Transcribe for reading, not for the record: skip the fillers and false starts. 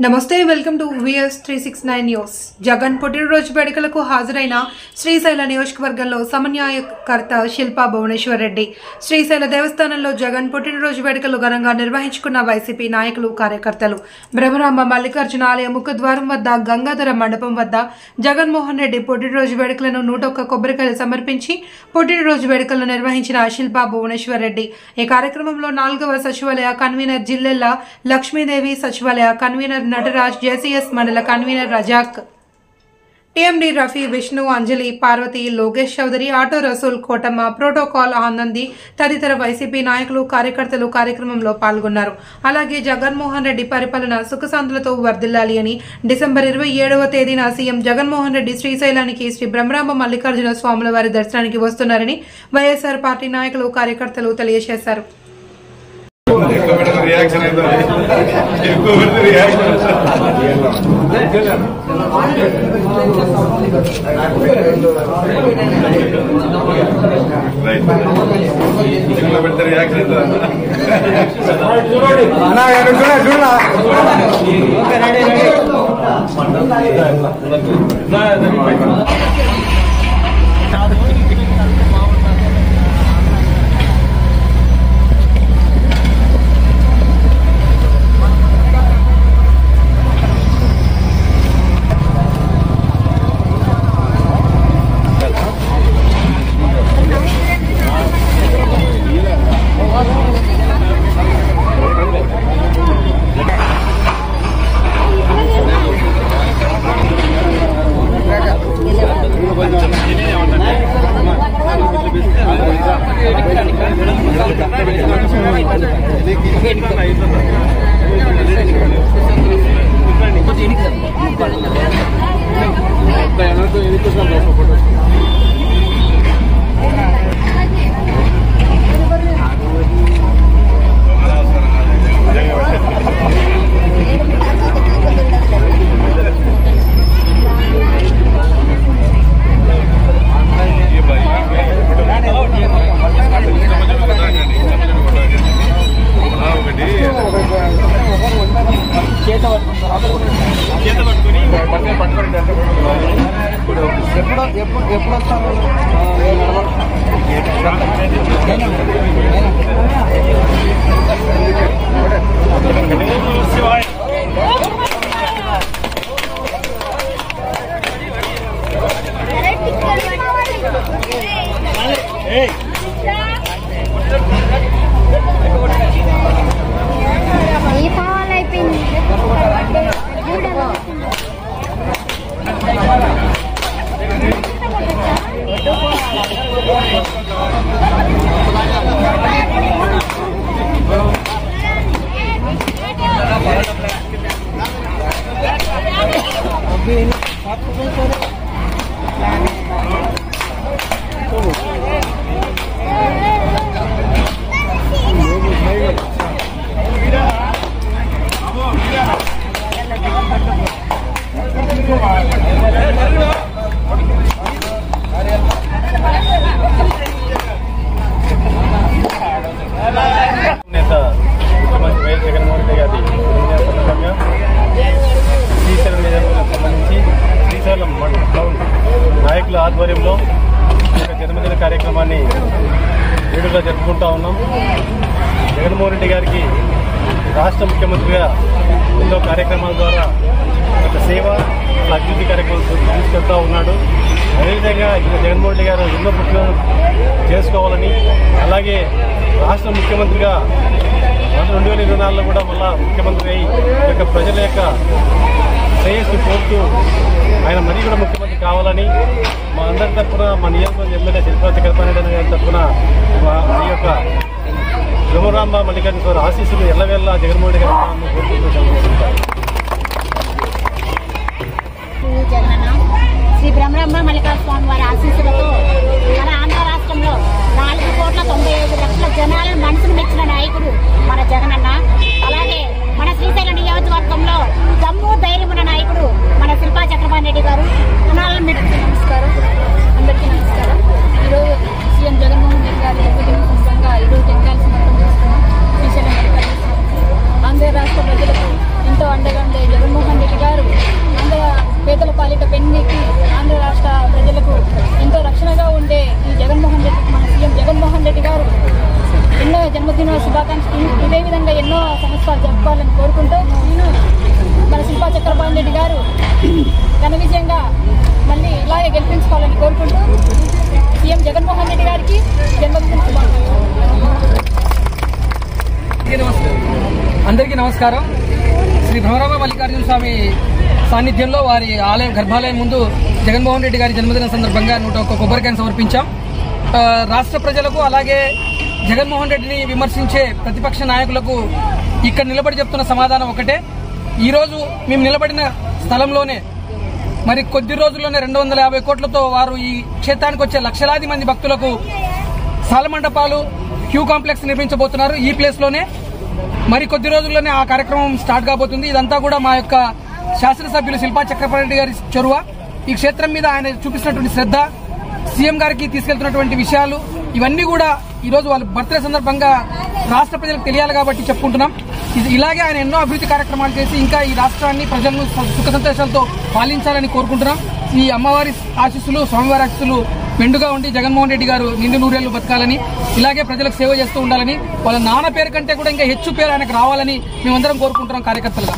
నమస్తే welcome to VS 369 news. Jagan పుట్టినరోజు వేడుకలకు హాజరైన శ్రీశైల నియోజకవర్గంలో సమన్వయకర్త శిల్పా భువనేశ్వర్ రెడ్డి. శ్రీశైల దేవస్థానంలో జగన్ పుట్టినరోజు వేడుకలు ఘనంగా నిర్వహించుకున్న వైసీపీ నాయకులు, కార్యకర్తలు. బ్రహ్మరాంబ మల్లికార్జున ఆలయ ముఖద్వారం వద్ద, గంగాధర మండపం వద్ద జగన్మోహన్ రెడ్డి పుట్టినరోజు వేడుకలను 101 కొబ్బరికాయలు సమర్పించి పుట్టినరోజు వేడుకలను నిర్వహించిన శిల్పా భువనేశ్వర్ రెడ్డి. ఈ కార్యక్రమంలో 4వ సచివాలయ కన్వీనర్ జిల్లెల్ల లక్ష్మీదేవి, సచివాలయ కన్వీనర్ నటరాజ్, జేసీఎస్ మండల కన్వీనర్ రజాక్, టీఎండీ రఫీ, విష్ణు, అంజలి, పార్వతి, లోకేష్ చౌదరి, ఆటో రసూల్, కోటమ్మ, ప్రోటోకాల్ ఆనంది తదితర వైసీపీ నాయకులు, కార్యకర్తలు కార్యక్రమంలో పాల్గొన్నారు. అలాగే జగన్మోహన్ రెడ్డి పరిపాలన సుఖశాంతులతో వర్ధిల్లాలి అని డిసెంబర్ 27వ తేదీన సీఎం జగన్మోహన్ రెడ్డి శ్రీశైలానికి శ్రీ బ్రహ్మరాంబ మల్లికార్జున స్వాముల వారి దర్శనానికి వస్తున్నారని వైఎస్ఆర్ పార్టీ నాయకులు, కార్యకర్తలు తెలియజేశారు. రియాక్షన్ ఎప్పుడు వస్తాను నాయకుల ఆధ్వర్యంలో జన్మదిన కార్యక్రమాన్ని వేడుకగా జరుపుకుంటా ఉన్నాం. జగన్మోహన్ రెడ్డి గారికి రాష్ట్ర ముఖ్యమంత్రిగా ఎన్నో కార్యక్రమాల ద్వారా ఒక సేవ, అభివృద్ధి కార్యక్రమాలు తీసుకెళ్తా ఉన్నాడు. అదేవిధంగా జగన్మోహన్ రెడ్డి గారు ఎన్నో పుట్టినరోజులు చేసుకోవాలని, అలాగే రాష్ట్ర ముఖ్యమంత్రిగా 2024లో కూడా మళ్ళా ముఖ్యమంత్రి అయి యొక్క ప్రజల యొక్క శ్రేయస్సు కోరుతూ ఆయన మరీ కూడా ముఖ్యమంత్రి కావాలని మా అందరి తరఫున, మా నియోజకవర్గం ఎమ్మెల్యే శిల్పా చక్రపాణి గారి తరఫున ఈ యొక్క బ్రహ్మరాంబ మల్లికార్జున ఆశీస్సులు ఎల్లవేళ జగన్మోహన్ రెడ్డి గారు కోరుకుంటూ శ్రీ బ్రహ్మరాంబ మల్లికార్జున స్వామి వారి ఆశీస్సులతో మన ఆంధ్ర రాష్ట్రంలో 4,95,00,000 జనాల మనసును మెచ్చిన నాయకుడు మన జగనన్న. అలాగే మన శ్రీశైల నియోజకవర్గంలో దమ్ము ధైర్యం ఉన్న నాయకుడు మన శిల్పా చక్రపాణి రెడ్డి గారు. నమస్కారం. రాష్ట్ర ప్రజలకు ఎంతో నమస్కారం. శ్రీ భ్రమరామ మల్లికార్జున స్వామి సాన్నిధ్యంలో వారి ఆలయం గర్భాలయం ముందు జగన్మోహన్ రెడ్డి గారి జన్మదిన సందర్భంగా 101 కొబ్బరికాయను సమర్పించాం. రాష్ట్ర ప్రజలకు అలాగే జగన్మోహన్ రెడ్డిని విమర్శించే ప్రతిపక్ష నాయకులకు ఇక్కడ నిలబడి చెప్తున్న సమాధానం ఒకటే. ఈరోజు మేము నిలబడిన స్థలంలోనే మరి కొద్ది రోజుల్లోనే 250 కోట్లతో వారు ఈ క్షేత్రానికి వచ్చే లక్షలాది మంది భక్తులకు సాల మండపాలు, క్యూ కాంప్లెక్స్ నిర్మించబోతున్నారు. ఈ ప్లేస్ లోనే మరి కొద్ది రోజుల్లోనే ఆ కార్యక్రమం స్టార్ట్ కాబోతుంది. ఇదంతా కూడా మా యొక్క శాసనసభ్యులు శిల్పా చక్రపాణి గారి చొరవ. ఈ క్షేత్రం మీద ఆయన చూపిస్తున్నటువంటి శ్రద్ధ, సీఎం గారికి తీసుకెళ్తున్నటువంటి విషయాలు, ఇవన్నీ కూడా ఈరోజు వాళ్ళ బర్త్డే సందర్భంగా రాష్ట్ర ప్రజలకు తెలియాలి కాబట్టి చెప్పుకుంటున్నాం. ఇలాగే ఆయన ఎన్నో అభివృద్ధి కార్యక్రమాలు చేసి ఇంకా ఈ రాష్ట్రాన్ని ప్రజలను సుఖ సంతోషాలతో పాలించాలని కోరుకుంటున్నాం. ఈ అమ్మవారి ఆశీస్సులు, స్వామివారి ఆశీస్సులు మెండుగా ఉండి జగన్మోహన్ రెడ్డి గారు నిండు నూరేళ్లు బతకాలని, ఇలాగే ప్రజలకు సేవ చేస్తూ ఉండాలని, వాళ్ళ నాన్న పేరు కంటే కూడా ఇంకా హెచ్చు పేరు ఆయనకు రావాలని మేమందరం కోరుకుంటున్నాం కార్యకర్తలుగా.